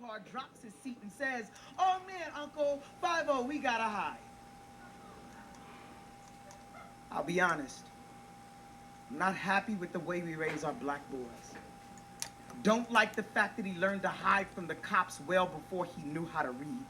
car, drops his seat, and says, "Oh man, Uncle, 5-0, we gotta hide." I'll be honest, I'm not happy with the way we raise our black boys. Don't like the fact that he learned to hide from the cops well before he knew how to read.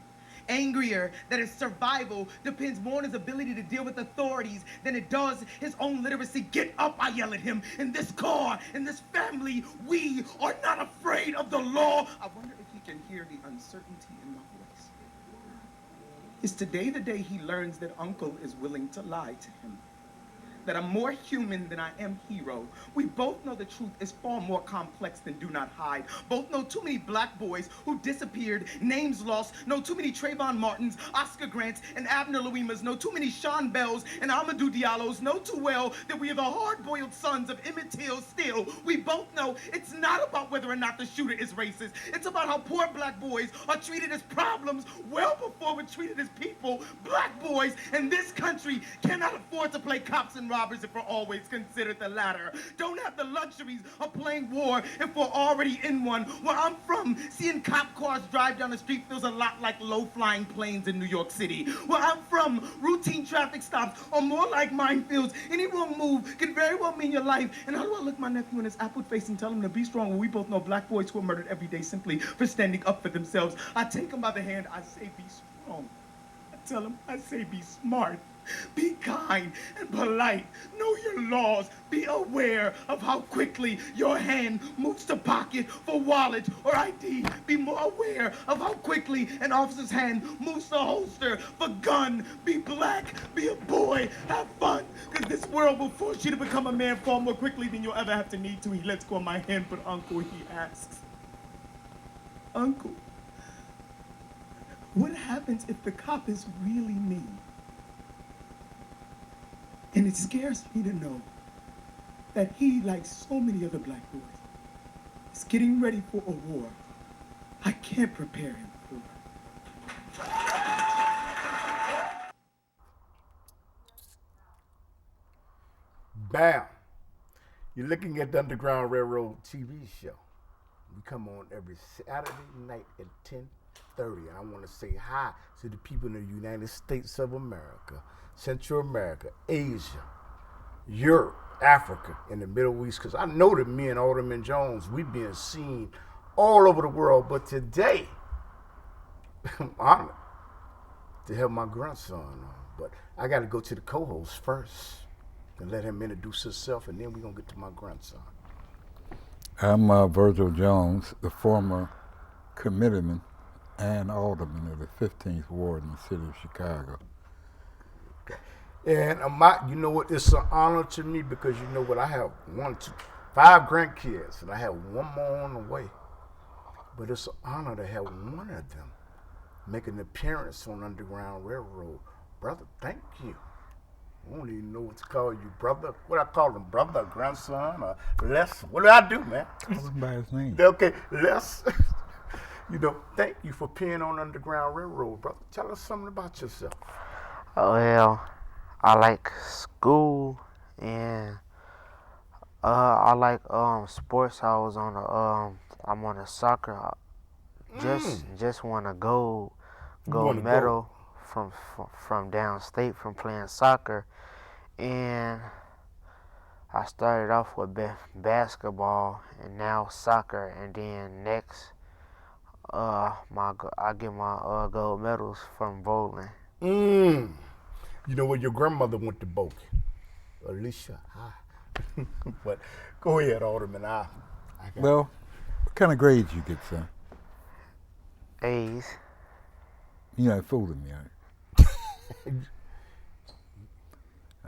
Angrier that his survival depends more on his ability to deal with authorities than it does his own literacy. Get up, I yell at him. In this car, in this family, we are not afraid of the law. I wonder if he can hear the uncertainty in my voice. Is today the day he learns that Uncle is willing to lie to him? That I'm more human than I am hero. We both know the truth is far more complex than do not hide. Both know too many black boys who disappeared, names lost, know too many Trayvon Martins, Oscar Grants, and Abner Louimas, know too many Sean Bells and Amadou Diallos, know too well that we are the hard-boiled sons of Emmett Till still. We both know it's not about whether or not the shooter is racist. It's about how poor black boys are treated as problems well before we're treated as people. Black boys in this country cannot afford to play cops and robbers if we're always considered the latter. Don't have the luxuries of playing war if we're already in one. Where I'm from, seeing cop cars drive down the street feels a lot like low-flying planes in New York City. Where I'm from, routine traffic stops are more like minefields. Any wrong move can very well mean your life. And how do I look my nephew in his apple face and tell him to be strong when we both know black boys who are murdered every day simply for standing up for themselves? I take him by the hand, I say be strong. I tell him, I say be smart. Be kind and polite. Know your laws. Be aware of how quickly your hand moves to pocket for wallet or ID. Be more aware of how quickly an officer's hand moves to holster for gun. Be black. Be a boy. Have fun. Because this world will force you to become a man far more quickly than you'll ever have to need to. He lets go of my hand, but Uncle, he asks, Uncle, what happens if the cop is really me? And it scares me to know that he, like so many other black boys, is getting ready for a war I can't prepare him for. Bam! You're looking at the Underground Railroad TV show. We come on every Saturday night at 10:30. And I want to say hi to the people in the United States of America, Central America, Asia, Europe, Africa, and the Middle East. Because I know that me and Alderman Jones, we being seen all over the world. But today, I'm honored to have my grandson on. But I got to go to the co-host first and let him introduce himself, and then we're going to get to my grandson. I'm Virgil Jones, the former committeeman and alderman of the 15th Ward in the city of Chicago. And you know what? It's an honor to me because you know what? I have 5 grandkids, and I have one more on the way. But it's an honor to have one of them make an appearance on Underground Railroad. Brother, thank you. I don't even know what to call you, brother. What I call him, brother, grandson, or Les. What do I do, man? Call him by his name. Okay, Les. Thank you for appearing on Underground Railroad, brother. Tell us something about yourself. Well, I like school and I like sports. I'm on a soccer. Just won a gold medal from downstate from playing soccer, and I started off with basketball and now soccer, and then next I get my gold medals from bowling. You know what? Your grandmother went to Boca, Alicia. But go ahead, Alderman. Well, what kind of grades you get, son? A's. You're not fooling me, right?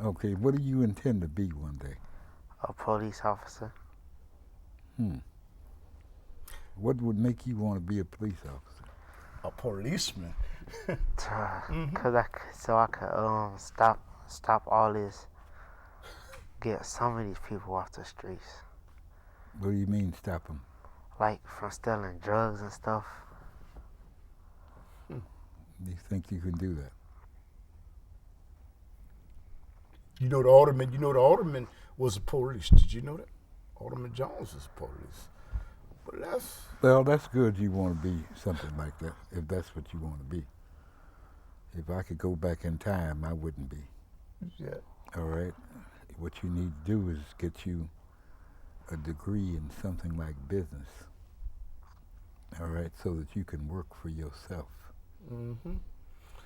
Okay, what do you intend to be one day? A police officer. What would make you want to be a police officer? A policeman. So I could stop all this, get some of these people off the streets. What do you mean stop them? Like from stealing drugs and stuff. Do you think you can do that? You know the alderman was a police. Did you know that? Alderman Jones was police. But that's Well, that's good. You want to be something like that, if that's what you want to be. If I could go back in time, I wouldn't be. yeah. All right. What you need to do is get you a degree in something like business. All right, so that you can work for yourself. Mm-hmm.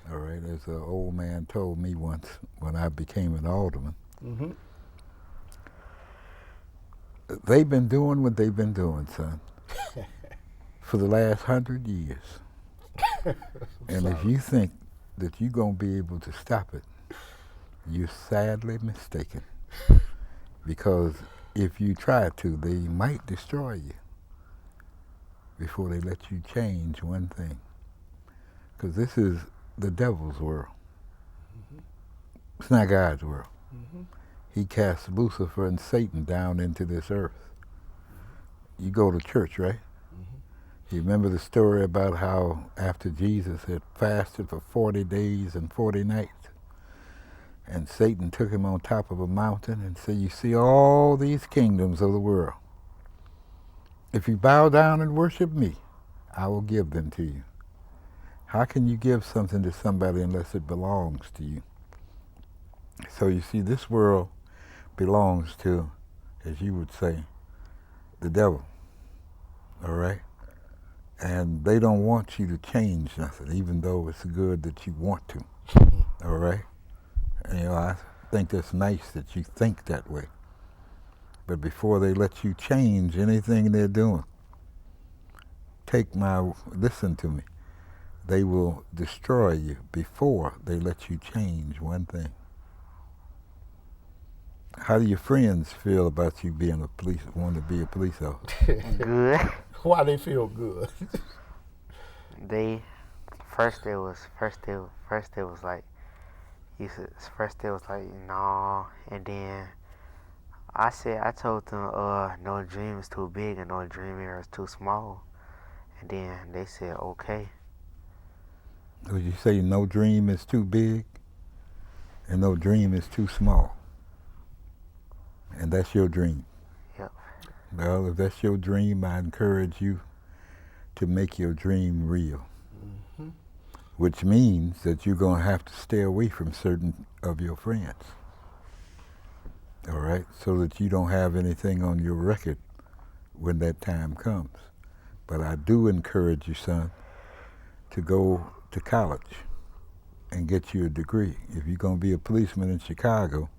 All right, as an old man told me once when I became an alderman, Mm-hmm. they've been doing what they've been doing, son, for the last 100 years. And if Sorry. you think that you're going to be able to stop it, you're sadly mistaken. Because if you try to, they might destroy you before they let you change one thing. Because this is the devil's world. Mm-hmm. It's not God's world. Mm-hmm. He cast Lucifer and Satan down into this earth. You go to church, right? Mm-hmm. You remember the story about how after Jesus had fasted for 40 days and 40 nights, and Satan took him on top of a mountain and said, you see all these kingdoms of the world. If you bow down and worship me, I will give them to you. How can you give something to somebody unless it belongs to you? So you see, this world belongs to, as you would say, the devil, all right? And they don't want you to change nothing, even though it's good that you want to, all right? And, I think that's nice that you think that way. But before they let you change anything they're doing, listen to me. They will destroy you before they let you change one thing. How do your friends feel about you being wanting to be a police officer? Good. Why they feel good? They first they was like first they was like no, and then I told them no dream is too big and no dream is too small, and then they said okay. Would you say no dream is too big and no dream is too small? And that's your dream. Yep. Well, if that's your dream, I encourage you to make your dream real. Mm-hmm. Which means that you're going to have to stay away from certain of your friends. All right? So that you don't have anything on your record when that time comes. But I do encourage you, son, to go to college and get you a degree. If you're going to be a policeman in Chicago,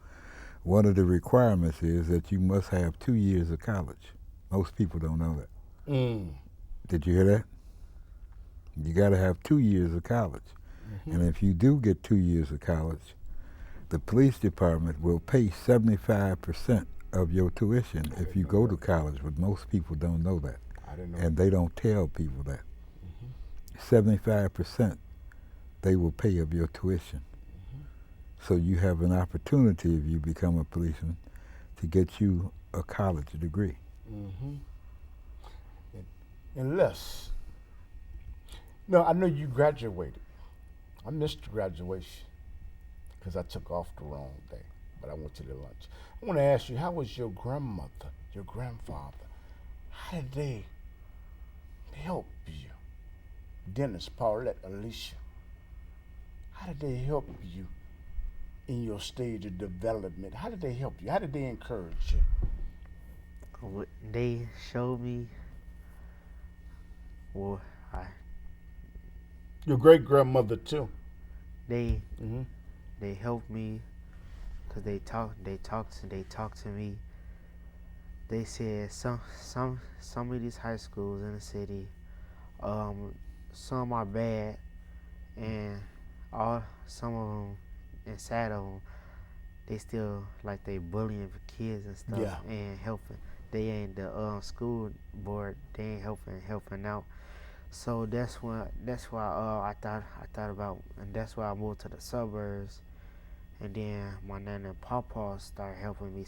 one of the requirements is that you must have 2 years of college. Most people don't know that. Mm. Did you hear that? You got to have 2 years of college. Mm-hmm. And if you do get 2 years of college, the police department will pay 75% of your tuition if you go to college, but most people don't know that. I didn't know. And they don't tell people that. Mm-hmm. 75% they will pay of your tuition. Mm-hmm. So you have an opportunity, if you become a policeman, to get you a college degree. Mm-hmm. Unless, no, I know you graduated. I missed graduation because I took off the wrong day, but I went to the lunch. I want to ask you, how was your grandmother, your grandfather? How did they help you? Dennis, Paulette, Alicia. How did they help you in your stage of development? How did they help you? How did they encourage you? They showed me. Well, Your great grandmother too. they Mm-hmm. they helped me because they talked to me. They said some of these high schools in the city, some are bad, and some of them inside of them, they still like they bullying kids and stuff Yeah. and helping. They ain't the school board. They ain't helping out. So that's why I thought about, and that's why I moved to the suburbs, and then my nana and papa started helping me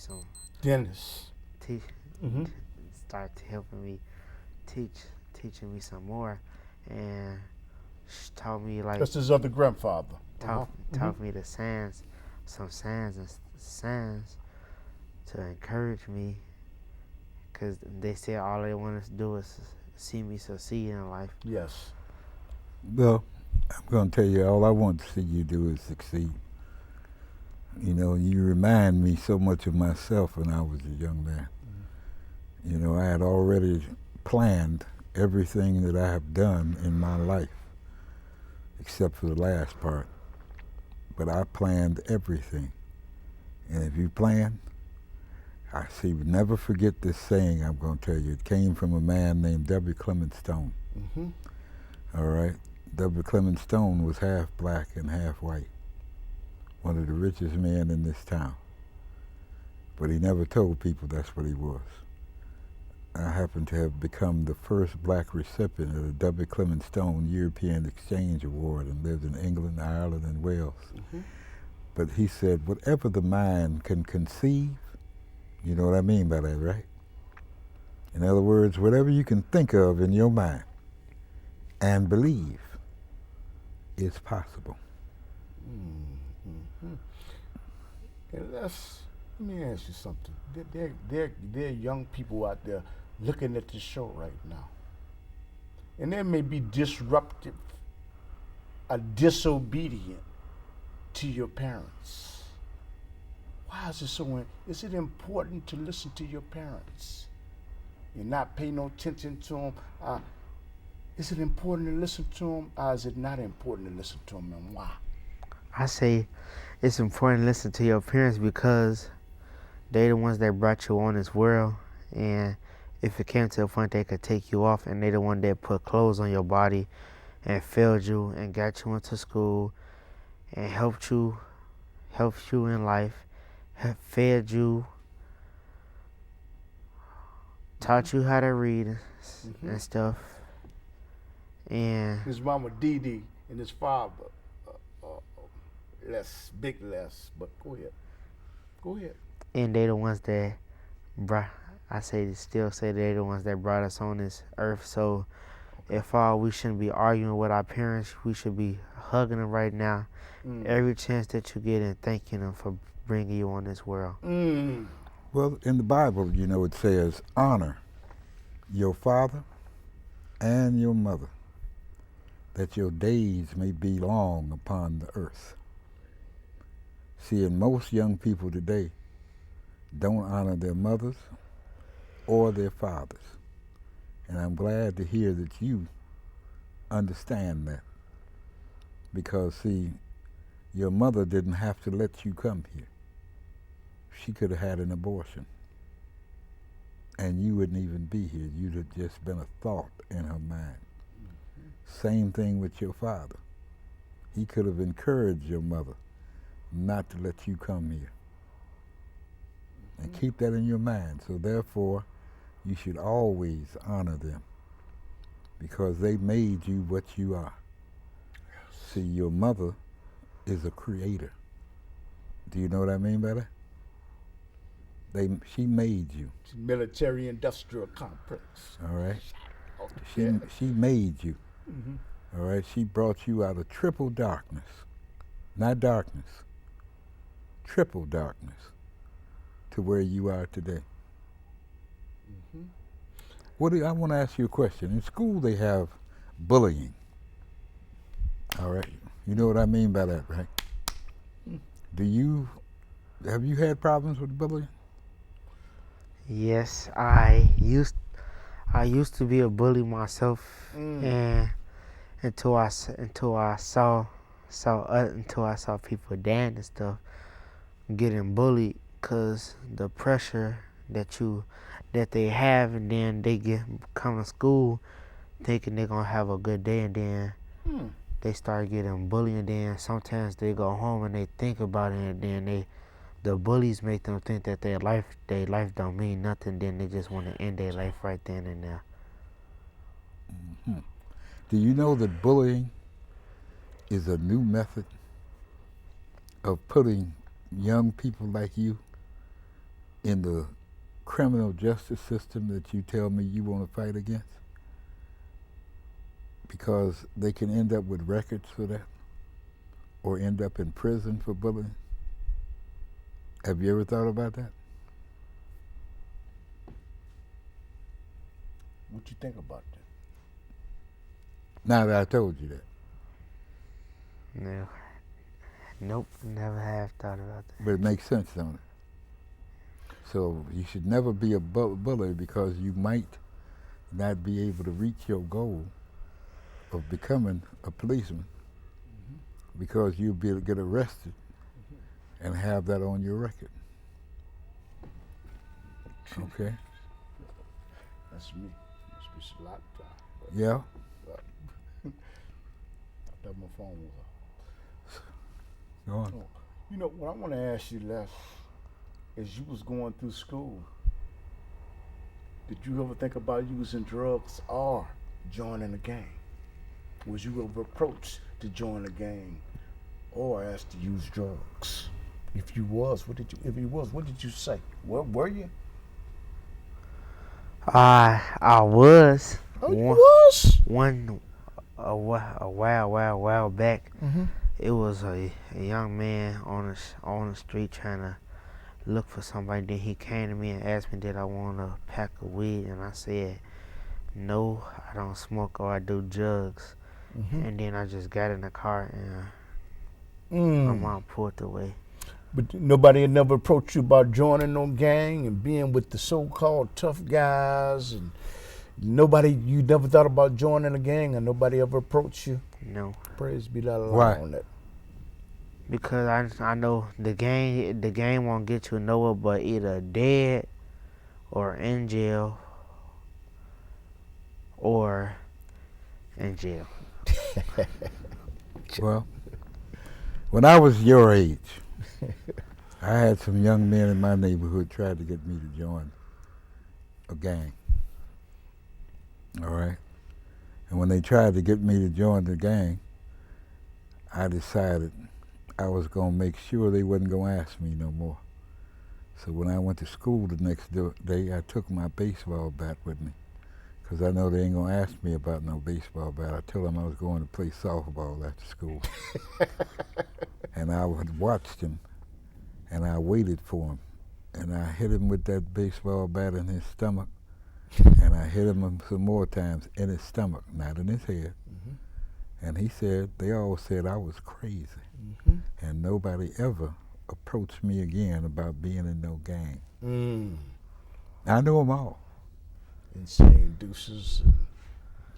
Dennis. teach Mm-hmm. start helping me teaching me some more, and she taught me like That's his other grandfather. taught Uh-huh. taught me the signs to encourage me, because they said all they want to do is see me succeed in life. Yes. Well, I'm going to tell you, all I want to see you do is succeed. You know, you remind me so much of myself when I was a young man. You know, I had already planned everything that I have done in my life, except for the last part. But I planned everything. And if you plan, I see, never forget this saying I'm going to tell you. It came from a man named W. Clement Stone. Mm-hmm. All right? W. Clement Stone was half black and half white, one of the richest men in this town. But he never told people that's what he was. I happen to have become the first black recipient of the W. Clement Stone European Exchange Award and lived in England, Ireland, and Wales. Mm-hmm. But he said, whatever the mind can conceive, you know what I mean by that, right? In other words, whatever you can think of in your mind and believe is possible. Mm-hmm. And let me ask you something. There are young people out there looking at this show right now. And they may be disruptive or disobedient to your parents. Why is it so? Is it important to listen to your parents and not pay no attention to them? Is it important to listen to them, or is it not important to listen to them, and why? I say it's important to listen to your parents because they the ones that brought you on this world, and if it came to a point they could take you off, and they the one that put clothes on your body and fed you and got you into school and helped you in life, fed you, taught you how to read and stuff. And His mama Dee Dee and his father, big less, but go ahead. and they the ones that brought. Still say they the ones that brought us on this earth. So if we shouldn't be arguing with our parents, we should be hugging them right now, every chance that you get, and thanking them for bringing you on this world. Well, in the Bible, you know, it says, honor your father and your mother, that your days may be long upon the earth. See, and most young people today don't honor their mothers or their fathers. And I'm glad to hear that you understand that. Because, see, your mother didn't have to let you come here. She could have had an abortion. And you wouldn't even be here. You'd have just been a thought in her mind. Same thing with your father. He could have encouraged your mother not to let you come here. And keep that in your mind. So therefore, you should always honor them because they made you what you are. See, your mother is a creator. Do you know what I mean by that? She made you. Military industrial complex. All right? Okay. She made you. Mm-hmm. All right? She brought you out of triple darkness. Not darkness. Triple darkness to where you are today. Mm-hmm. I want to ask you a question. In school they have bullying. All right? You know what I mean by that, right? Have you had problems with bullying? Yes, I used to be a bully myself, and until I saw people dance and stuff getting bullied, cause the pressure that they have, and then they come to school thinking they're gonna have a good day, and then they start getting bullied, and then sometimes they go home and they think about it, and then the bullies make them think that their life don't mean nothing. Then they just want to end their life right then and there. Mm-hmm. Do you know that bullying is a new method of putting young people like you in the criminal justice system that you tell me you want to fight against? Because they can end up with records for that or end up in prison for bullying. Have you ever thought about that? What you think about that? Now that I told you that. No. Nope. Never have thought about that. But it makes sense, don't it? So you should never be a bully because you might not be able to reach your goal of becoming a policeman because you'll be able to get arrested and have that on your record. Okay? That's me. Must be a lot of time. Yeah? I thought my phone was off. Go on. Oh, you know, what I want to ask you, Les, is you was going through school, did you ever think about using drugs or joining a gang? Was you ever approached to join a gang or asked to use drugs? If you was, what did you? If you was, what did you say? Where were you? I was. Oh, you was. A while back. Mm-hmm. It was a young man on the street trying to look for somebody. Then he came to me and asked me did I want a pack of weed, and I said no, I don't smoke or I do drugs. Mm-hmm. And then I just got in the car and my mom pulled away. But nobody had never approached you about joining no gang and being with the so-called tough guys, and you never thought about joining a gang, and nobody ever approached you? No, Praise be to Allah Why? on that. because I know the game won't get you nowhere but either dead or in jail or in jail. Well, when I was your age, I had some young men in my neighborhood try to get me to join a gang. All right? And when they tried to get me to join the gang, I decided I was going to make sure they wasn't going to ask me no more. So when I went to school the next day, I took my baseball bat with me because I know they ain't going to ask me about no baseball bat. I told them I was going to play softball after school. And I had watched him, and I waited for him. And I hit him with that baseball bat in his stomach, and I hit him some more times in his stomach, not in his head. Mm-hmm. And he said, they all said I was crazy. Mm-hmm. And nobody ever approached me again about being in no gang. I knew them all. Insane Deuces and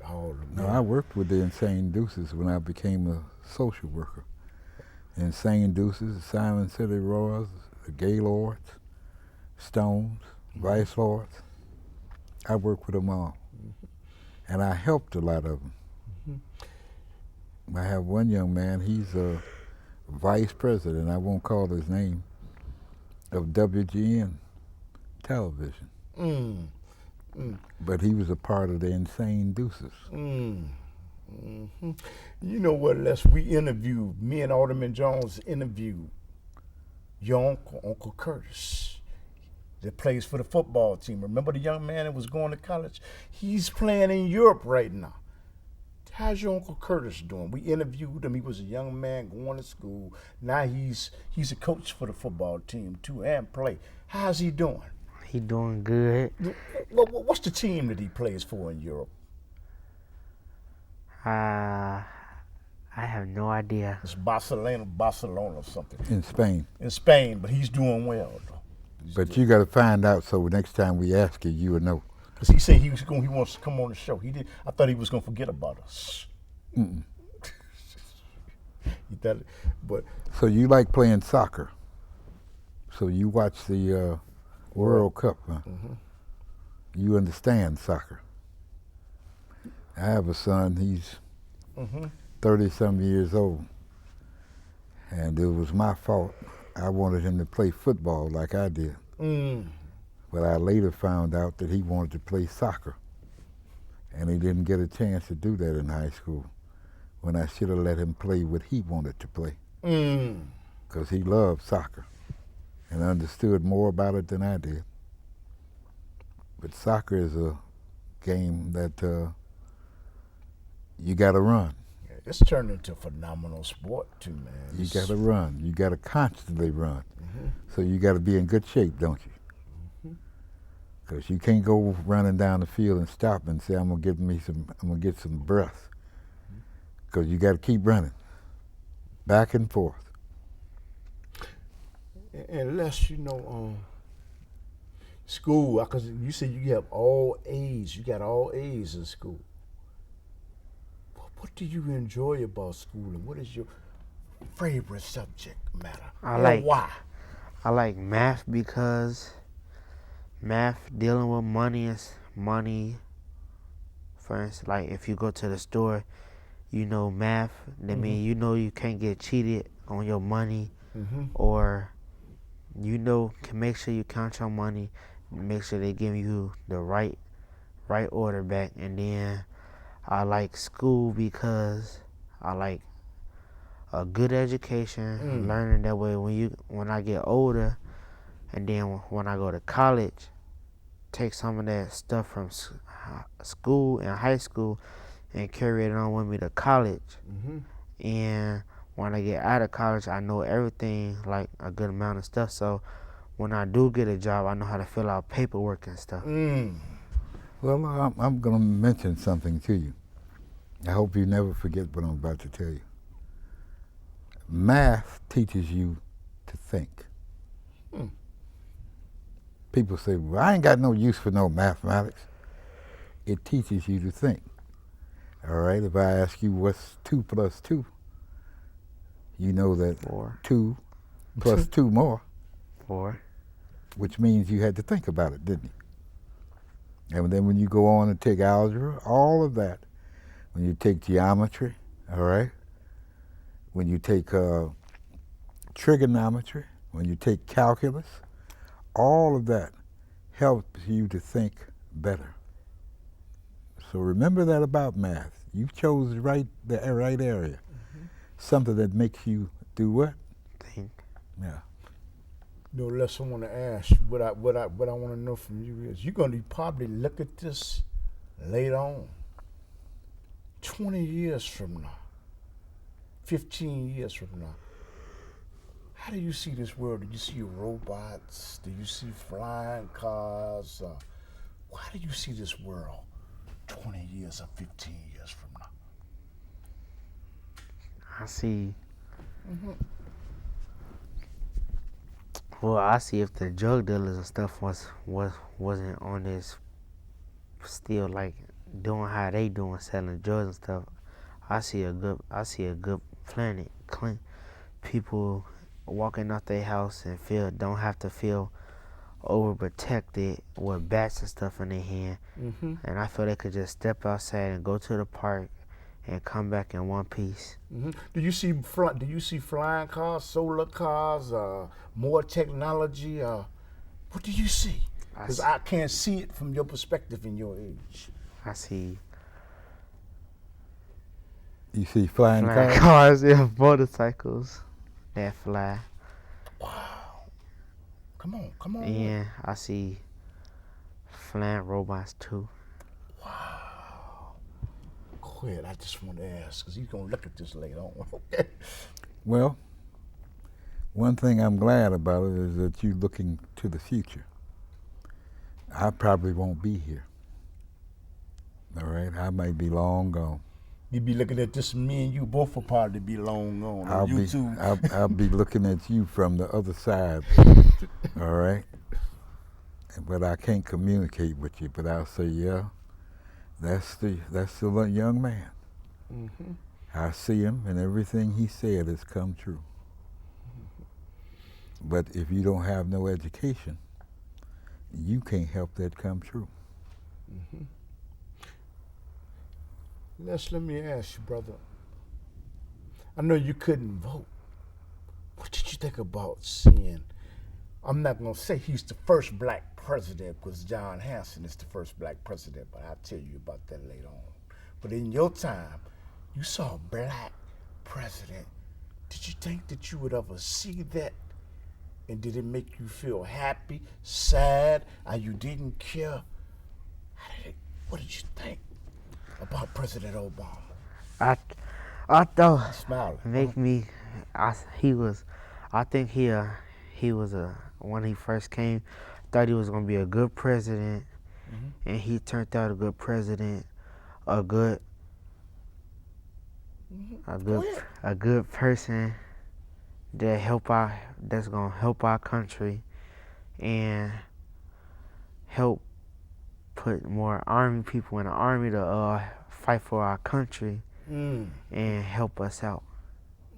all of them. No, I worked with the Insane Deuces when I became a social worker. Insane Deuces, the Simon City Royals, the Gaylords, Stones, Vice Lords. I worked with them all. And I helped a lot of them. I have one young man, he's a vice president, I won't call his name, of WGN television. But he was a part of the Insane Deuces. Mm-hmm. You know what, Les, me and Alderman Jones interviewed your uncle, Uncle Curtis, that plays for the football team. Remember the young man that was going to college? He's playing in Europe right now. How's your Uncle Curtis doing? We interviewed him. He was a young man going to school. Now he's a coach for the football team too and play. How's he doing? He doing good. What's the team that he plays for in Europe? I have no idea. It's Barcelona or something. In Spain. In Spain, but he's doing well, though. But you got to find out so next time we ask you, you will know. Because he said he wants to come on the show. I thought he was going to forget about us. Mm-mm. But so you like playing soccer. So you watch the World Cup, huh? Mm-hmm. You understand soccer. I have a son, he's 30-some years old. And it was my fault. I wanted him to play football like I did. But I later found out that he wanted to play soccer. And he didn't get a chance to do that in high school, when I should have let him play what he wanted to play. Because he loved soccer and understood more about it than I did. But soccer is a game that you got to run. It's turned into a phenomenal sport too, man. You got to run. You got to constantly run. So you got to be in good shape, don't you? Because you can't go running down the field and stop and say, I'm gonna get some breath. Because you got to keep running, back and forth. Unless school, because you said you have all A's. You got all A's in school. What do you enjoy about school, and what is your favorite subject matter? Why? I like math because math dealing with money is money. For instance, like if you go to the store, you know math. That means you know you can't get cheated on your money, or can make sure you count your money, make sure they give you the right order back. And then I like school because I like a good education, learning that way when I get older, and then when I go to college, take some of that stuff from school and high school and carry it on with me to college. And when I get out of college, I know everything, like a good amount of stuff. So when I do get a job, I know how to fill out paperwork and stuff. Well, I'm going to mention something to you. I hope you never forget what I'm about to tell you. Math teaches you to think. People say, well, I ain't got no use for no mathematics. It teaches you to think. All right, if I ask you what's 2 plus 2, you know that 4. 2 plus 2 more. 4. Which means you had to think about it, didn't you? And then when you go on and take algebra, all of that, when you take geometry, all right, when you take trigonometry, when you take calculus, all of that helps you to think better. So remember that about math. You chose the right area. Something that makes you do what? Think. Yeah. Les, I want to ask what I want to know from you is you're going to probably look at this later on, 20 years from now, 15 years from now. How do you see this world? Do you see robots? Do you see flying cars? How do you see this world 20 years or 15 years from now? I see. Well, I see if the drug dealers and stuff wasn't on this, still like doing how they doing, selling drugs and stuff. I see a good planet, clean people walking out their house and don't have to feel overprotected with bats and stuff in their hand. And I feel they could just step outside and go to the park and come back in one piece. Do you see flying cars, solar cars, more technology? What do you see? Because I can't see it from your perspective in your age. I see. You see flying cars and motorcycles that fly. Wow. Come on. And I see flying robots too. Wow. Go ahead. I just want to ask because he's going to look at this later on. Okay. Well, one thing I'm glad about it is that you're looking to the future. I probably won't be here. All right? I might be long gone. You'd be looking at this, me and you both will probably be long gone on YouTube. I'll be looking at you from the other side. All right? But I can't communicate with you, but I'll say, yeah, that's the young man. I see him, and everything he said has come true. But if you don't have no education, you can't help that come true. Let me ask you, brother. I know you couldn't vote. What did you think about seeing? I'm not going to say he's the first black president because John Hanson is the first black president, but I'll tell you about that later on. But in your time, you saw a black president. Did you think that you would ever see that? And did it make you feel happy, sad, or you didn't care? What did you think about President Obama? I thought Smiling. I think he was when he first came, thought he was gonna be a good president, Mhm. and he turned out a good president, a good, a Go good, ahead. a good person that's gonna help our country and help put more army people in the army to fight for our country Mm. and help us out.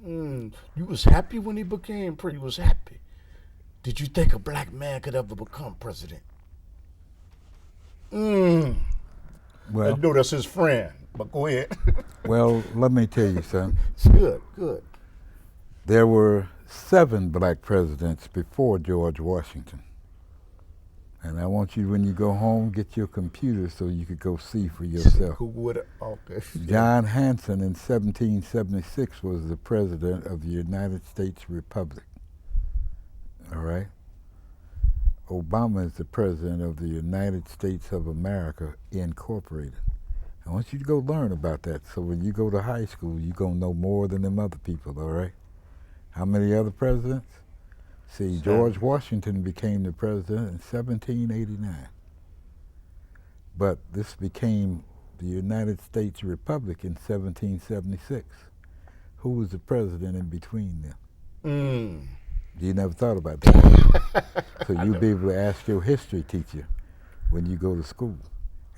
You was happy when he became president. You was happy. Did you think a black man could ever become president? I Well, know that's his friend, but go ahead. well, let me tell you something. It's good, good. There were 7 black presidents before George Washington. And I want you, when you go home, get your computer so you could go see for yourself. Who would? Okay. John Hanson in 1776 was the president of the United States Republic. All right? Obama is the president of the United States of America Incorporated. I want you to go learn about that, so when you go to high school, you're going to know more than them other people, all right? How many other presidents? See, George Washington became the president in 1789. But this became the United States Republic in 1776. Who was the president in between them? You never thought about that. So you'll be able to ask your history teacher when you go to school,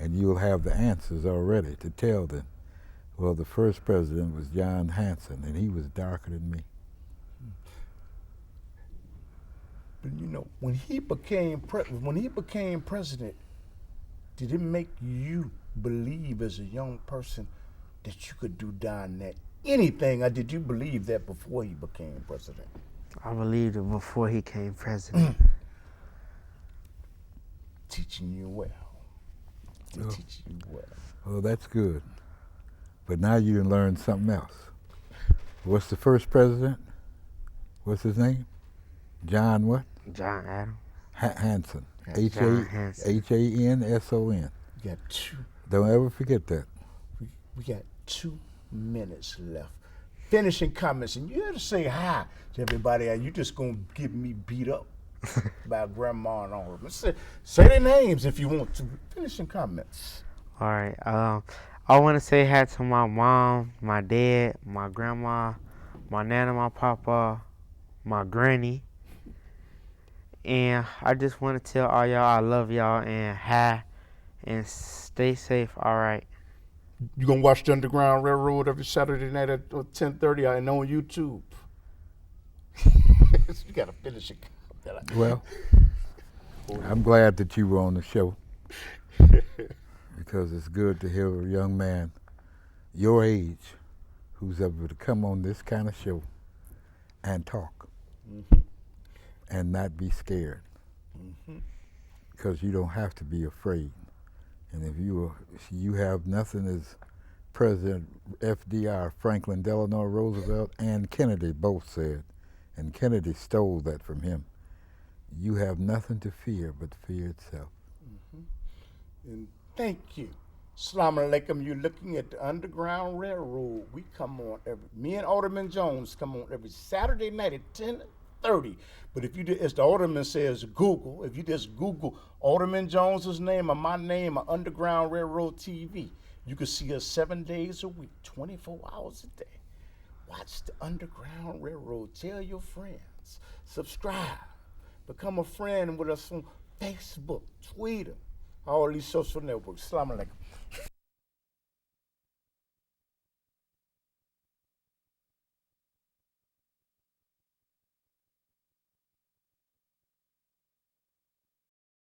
and you'll have the answers already to tell them. Well, the first president was John Hanson, and he was darker than me. But you know, when he became president, did it make you believe as a young person that you could do down that anything, or did you believe that before he became president? I believed it before he became president. Teaching you well. Oh. Teaching you well. Well, that's good. But now you can learn something else. What's the first president? What's his name? John what? John Adams. Hanson. John Hanson. Hanson. We got two. Don't ever forget that. We got 2 minutes left. Finishing comments, and you have to say hi to everybody. Or you just gonna get me beat up by grandma and all of them. Say their names if you want to. Finishing comments. All right. I want to say hi to my mom, my dad, my grandma, my nana, my papa, my granny. And I just want to tell all y'all I love y'all and hi and stay safe. All right. You gonna watch the Underground Railroad every Saturday night at 10:30 and on YouTube. You gotta finish it. Well, I'm glad that you were on the show because it's good to hear a young man your age who's able to come on this kind of show and talk and not be scared because you don't have to be afraid. And if you have nothing, as President FDR, Franklin Delano Roosevelt, and Kennedy both said, and Kennedy stole that from him, you have nothing to fear but fear itself. And thank you. Assalamu alaikum. You're looking at the Underground Railroad. We come on me and Alderman Jones come on every Saturday night at 10:30. But if you do, as the Alderman says, Google, if you just Google Alderman Jones's name or my name or Underground Railroad TV, you can see us 7 days a week, 24 hours a day. Watch the Underground Railroad. Tell your friends. Subscribe. Become a friend with us on Facebook, Twitter, all these social networks. Assalamu alaikum.